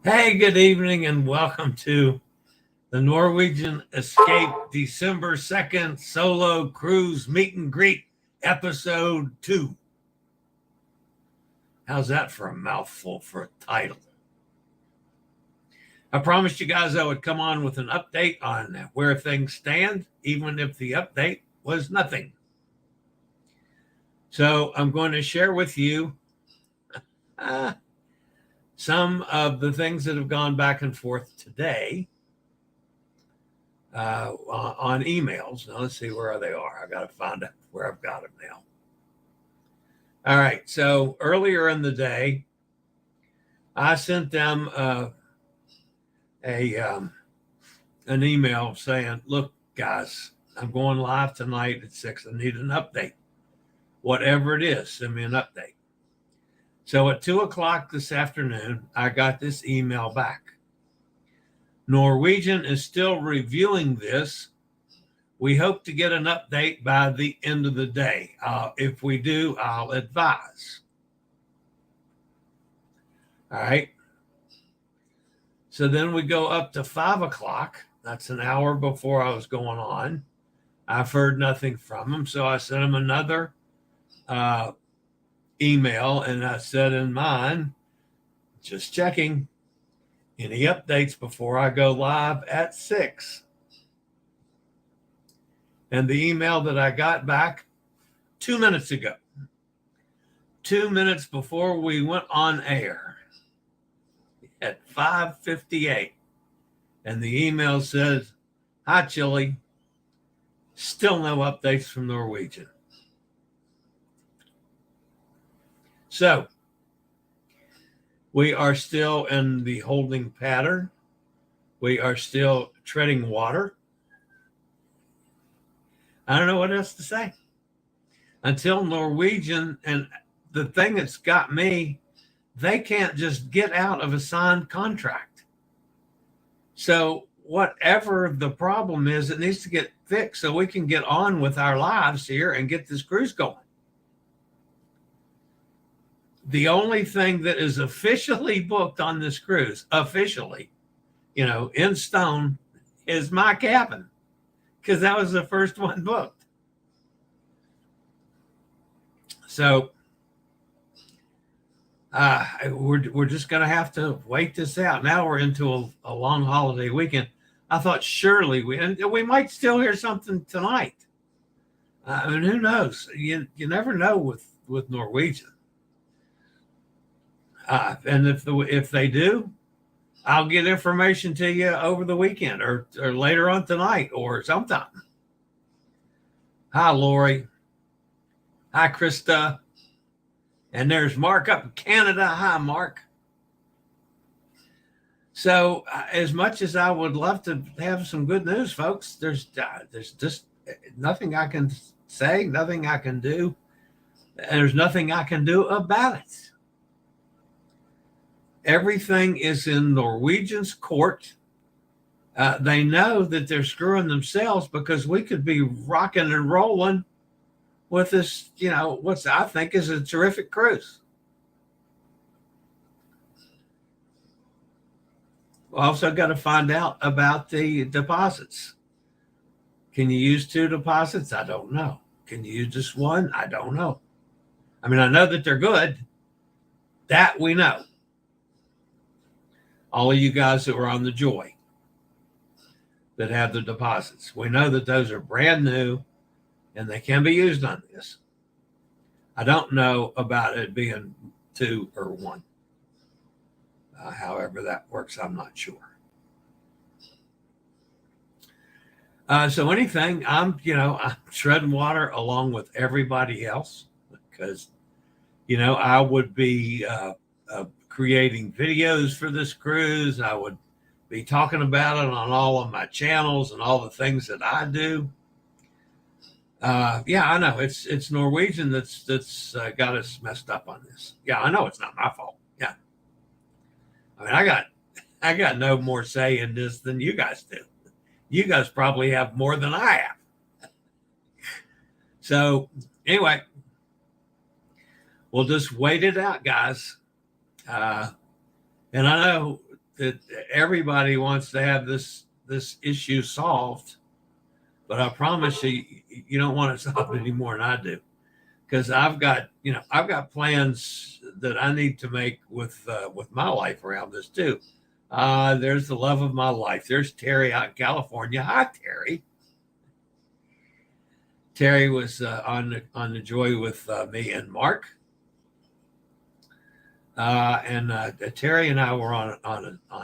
Hey, good evening and welcome to the Norwegian Escape December 2nd solo cruise meet and greet episode 2. How's that for a mouthful for a title? I promised you guys I would come on with an update on where things stand, even if the update was nothing. So I'm going to share with you some of the things that have gone back and forth today on emails. Now let's see where they are. I got to find out where I've got them now. All right. So earlier in the day, I sent them an email saying, "Look, guys, I'm going live tonight at 6. I need an update. Whatever it is, send me an update." So at 2:00 this afternoon, I got this email back. Norwegian is still reviewing this. We hope to get an update by the end of the day. If we do, I'll advise. All right. So then we go up to 5:00. That's an hour before I was going on. I've heard nothing from them. So I sent them another email, and I said in mine, just checking any updates before I go live at 6. And the email that I got back 2 minutes ago, 2 minutes before we went on air at 5:58. And the email says, "Hi, Chillie. Still no updates from Norwegian." So we are still in the holding pattern. We are still treading water. I don't know what else to say. Until Norwegian, and the thing that's got me, they can't just get out of a signed contract. So whatever the problem is, it needs to get fixed so we can get on with our lives here and get this cruise going. The only thing that is officially booked on this cruise, officially, in stone, is my cabin, because that was the first one booked. So we're just going to have to wait this out. Now we're into a long holiday weekend. I thought surely we might still hear something tonight. I mean, who knows? You never know with Norwegian. And if they do, I'll get information to you over the weekend or later on tonight or sometime. Hi, Lori. Hi, Krista. And there's Mark up in Canada. Hi, Mark. So as much as I would love to have some good news, folks, there's just nothing I can say, nothing I can do. And there's nothing I can do about it. Everything is in Norwegian's court. They know that they're screwing themselves, because we could be rocking and rolling with this, what I think is a terrific cruise. We also got to find out about the deposits. Can you use 2 deposits? I don't know. Can you use just 1? I don't know. I mean, I know that they're good. That we know. All of you guys that were on the Joy that have the deposits, we know that those are brand new and they can be used on this. I don't know about it being 2 or 1. However that works, I'm not sure. So anything, I'm treading water along with everybody else, because, I would be creating videos for this cruise. I would be talking about it on all of my channels and all the things that I do. Yeah, I know it's Norwegian that's got us messed up on this. Yeah, I know it's not my fault. Yeah, I mean, I got no more say in this than you guys do. You guys probably have more than I have. So anyway, we'll just wait it out, guys. And I know that everybody wants to have this issue solved, but I promise you, you don't want it solved any more than I do, because I've got plans that I need to make with my life around this too. There's the love of my life. There's Terry out in California. Hi, Terry. Terry was on the Joy with me and Mark. And Terry and I were on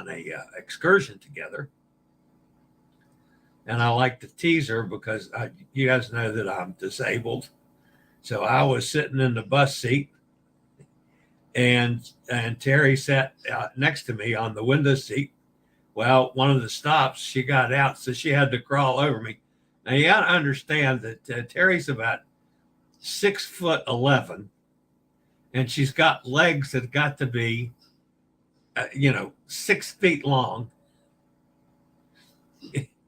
a excursion together, and I like to tease her because you guys know that I'm disabled, so I was sitting in the bus seat, and Terry sat next to me on the window seat. Well, one of the stops, she got out, so she had to crawl over me. Now you got to understand that Terry's about 6'11". And she's got legs that got to be, 6 feet long.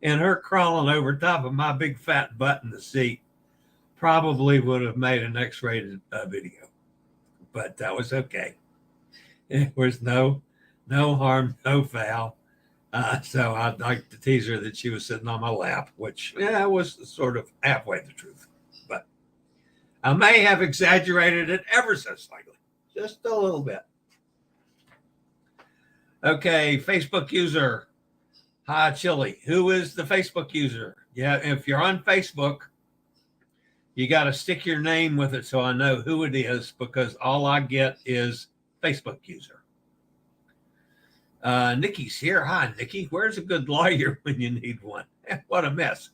And her crawling over top of my big fat butt in the seat probably would have made an X-rated video. But that was okay. There was no harm, no foul. So I'd like to tease her that she was sitting on my lap, which was sort of halfway the truth. But I may have exaggerated it ever so slightly, just a little bit. Okay, Facebook user. Hi, Chillie. Who is the Facebook user? Yeah, if you're on Facebook, you got to stick your name with it so I know who it is, because all I get is Facebook user. Nikki's here. Hi, Nikki. Where's a good lawyer when you need one? What a mess.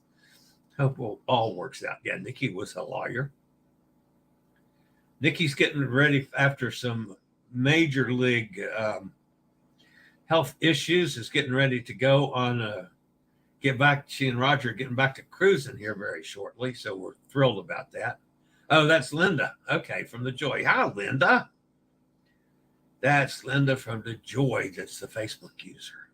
Hope it all works out. Yeah, Nikki was a lawyer. Nikki's getting ready after some major league health issues, is getting ready to go on get back. She and Roger are getting back to cruising here very shortly, so we're thrilled about that. Oh, that's Linda. Okay, from the Joy. Hi, Linda. That's Linda from the Joy. That's the Facebook user.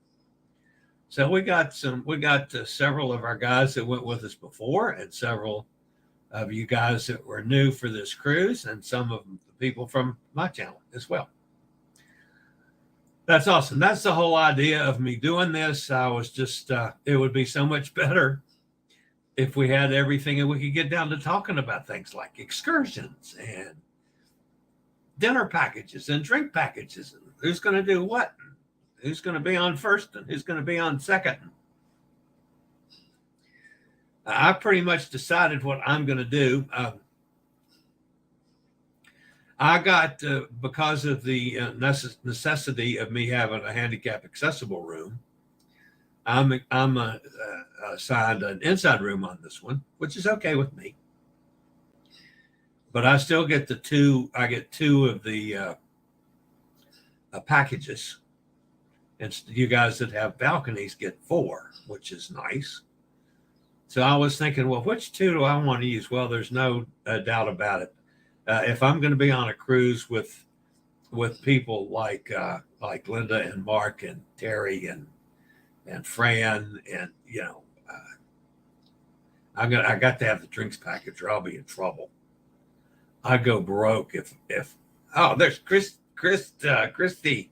So we got several of our guys that went with us before, and several of you guys that were new for this cruise, and some of the people from my channel as well. That's awesome. That's the whole idea of me doing this. I was just, it would be so much better if we had everything and we could get down to talking about things like excursions and dinner packages and drink packages, and who's going to do what, who's going to be on first and who's going to be on second. I pretty much decided what I'm going to do. I got, because of the necessity of me having a handicap accessible room, I'm assigned an inside room on this one, which is okay with me. But I still get I get two of the packages. And you guys that have balconies get 4, which is nice. So I was thinking, well, which 2 do I want to use? Well, there's no doubt about it. If I'm going to be on a cruise with people like Linda and Mark and Terry and Fran, and I got to have the drinks package or I'll be in trouble. I go broke if there's Christy.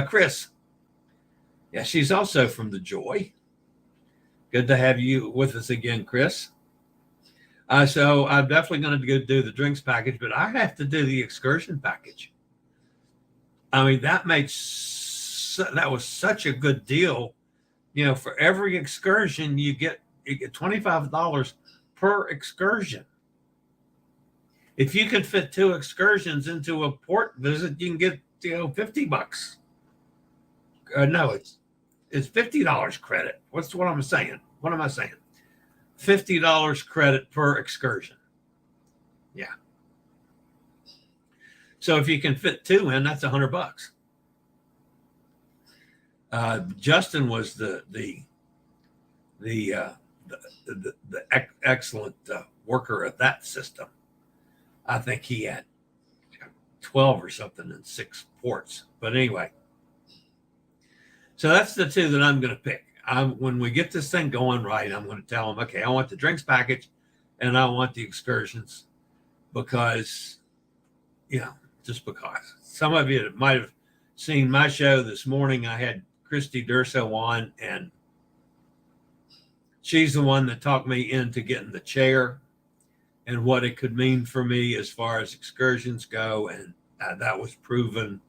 Chris. Yeah, she's also from the Joy. Good to have you with us again, Chris. So I'm definitely going to go do the drinks package, but I have to do the excursion package. I mean, that was such a good deal. For every excursion you get $25 per excursion. If you can fit 2 excursions into a port visit, you can get $50. No, it's $50 credit. What am I saying? What am I saying? $50 credit per excursion. Yeah. So if you can fit 2 in, that's $100. Justin was the excellent worker of that system. I think he had 12 or something in 6 ports. But anyway, so that's the 2 that I'm going to pick. When we get this thing going right, I'm going to tell them, okay, I want the drinks package and I want the excursions, because, just because. Some of you might have seen my show this morning. I had Christy Durso on, and she's the one that talked me into getting the chair and what it could mean for me as far as excursions go. And that was proven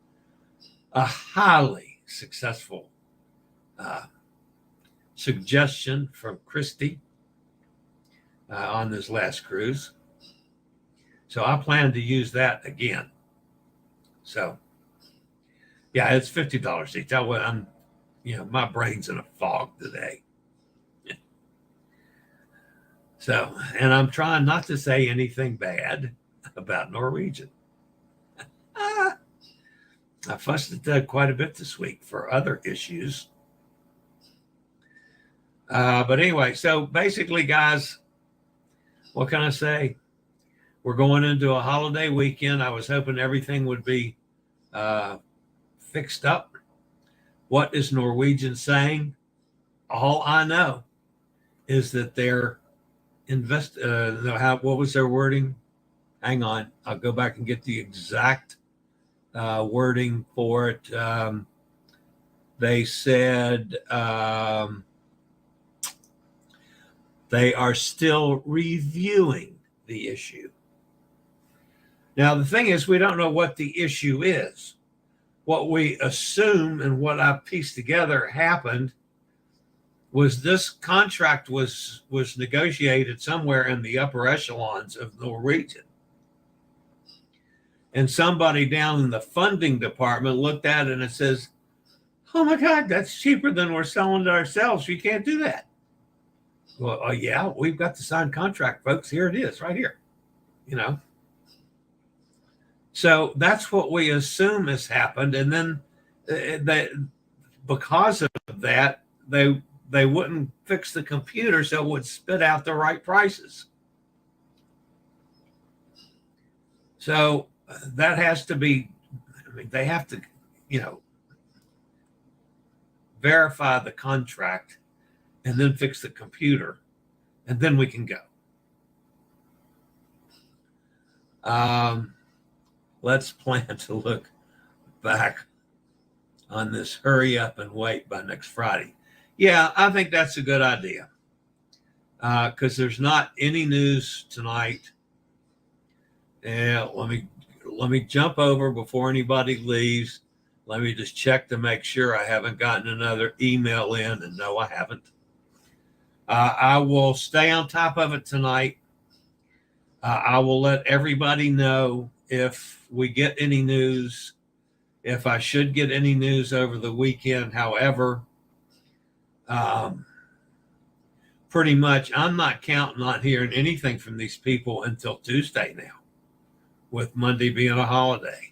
a highly successful suggestion from Christy on this last cruise. So I plan to use that again. So yeah, it's $50 each. I'm, my brain's in a fog today. So, and I'm trying not to say anything bad about Norwegian. I fussed at Doug quite a bit this week for other issues. But anyway, so basically, guys, what can I say? We're going into a holiday weekend. I was hoping everything would be fixed up. What is Norwegian saying? All I know is that they're what was their wording? Hang on, I'll go back and get the exact wording for it. They said they are still reviewing the issue. Now, the thing is, we don't know what the issue is. What we assume and what I pieced together happened was this contract was negotiated somewhere in the upper echelons of Norwegian. And somebody down in the funding department looked at it and says, oh my God, that's cheaper than we're selling it ourselves. You can't do that. Well, yeah, we've got the signed contract, folks. Here it is, right here. So that's what we assume has happened. And then because of that, they wouldn't fix the computer so it would spit out the right prices. So that has to be, they have to, verify the contract and then fix the computer, and then we can go. Let's plan to look back on this hurry up and wait by next Friday. Yeah, I think that's a good idea because there's not any news tonight. Let me jump over before anybody leaves. Let me just check to make sure I haven't gotten another email in, and no, I haven't. I will stay on top of it tonight. I will let everybody know if we get any news, if I should get any news over the weekend. However, pretty much I'm not counting on hearing anything from these people until Tuesday now, with Monday being a holiday.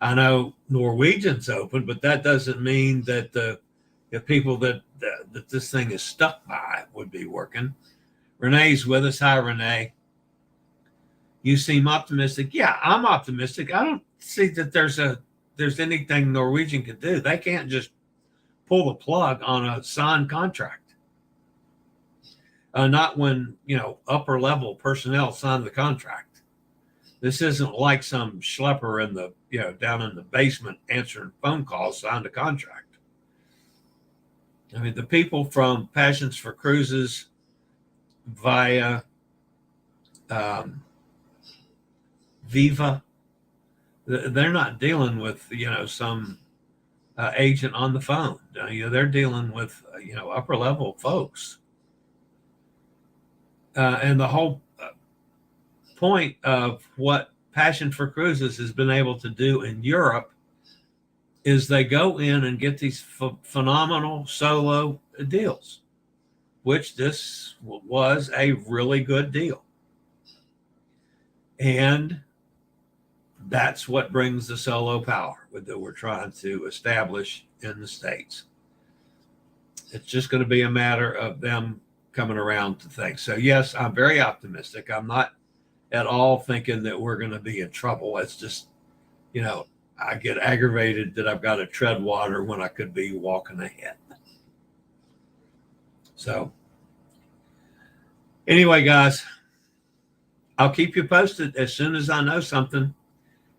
I know Norwegian's open, but that doesn't mean that the people that this thing is stuck by would be working. Renee's with us. Hi, Renee. You seem optimistic. Yeah, I'm optimistic. I don't see that there's anything Norwegian could do. They can't just pull the plug on a signed contract. Not when, upper level personnel sign the contract. This isn't like some schlepper in the, down in the basement answering phone calls signed a contract. I mean, the people from Passions for Cruises via Viva, they're not dealing with, some agent on the phone. They're dealing with, upper level folks. And the whole point of what Passion for Cruises has been able to do in Europe is they go in and get these phenomenal solo deals, which this was a really good deal. And that's what brings the solo power that we're trying to establish in the States. It's just going to be a matter of them coming around to things. So yes, I'm very optimistic. I'm not at all thinking that we're going to be in trouble. It's just, I get aggravated that I've got to tread water when I could be walking ahead. So anyway, guys, I'll keep you posted as soon as I know something.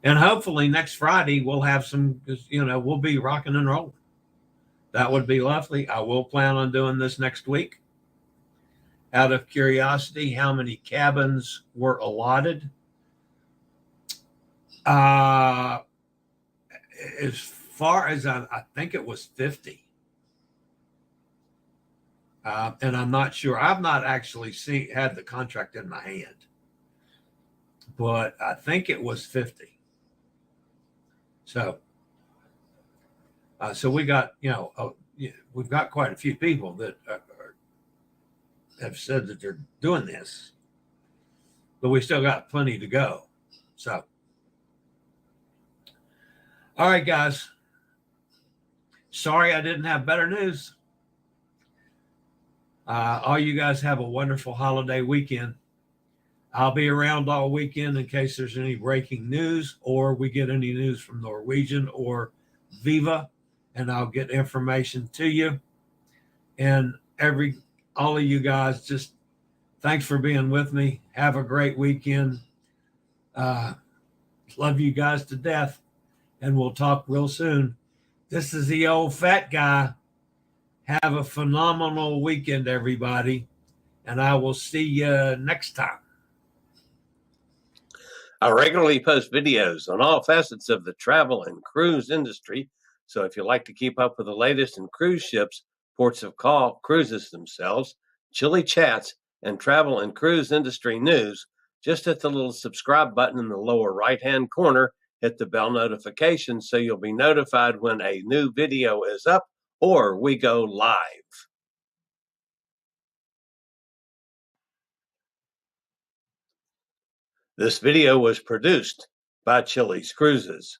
And hopefully next Friday we'll have some, we'll be rocking and rolling. That would be lovely. I will plan on doing this next week. Out of curiosity, how many cabins were allotted? As far as I think it was 50. And I'm not sure. I've not actually had the contract in my hand, but I think it was 50. So, so we got, we've got quite a few people that have said that they're doing this, but we still got plenty to go. So, all right, guys. Sorry I didn't have better news. All you guys have a wonderful holiday weekend. I'll be around all weekend in case there's any breaking news or we get any news from Norwegian or Viva, and I'll get information to you. And all of you guys, just thanks for being with me. Have a great weekend. Love you guys to death, and we'll talk real soon. This is the old fat guy. Have a phenomenal weekend, everybody, and I will see you next time. I regularly post videos on all facets of the travel and cruise industry, so if you like to keep up with the latest in cruise ships, ports of call, cruises themselves, Chillie chats, and travel and cruise industry news, just hit the little subscribe button in the lower right-hand corner, hit the bell notification so you'll be notified when a new video is up or we go live. This video was produced by Chillie's Cruises.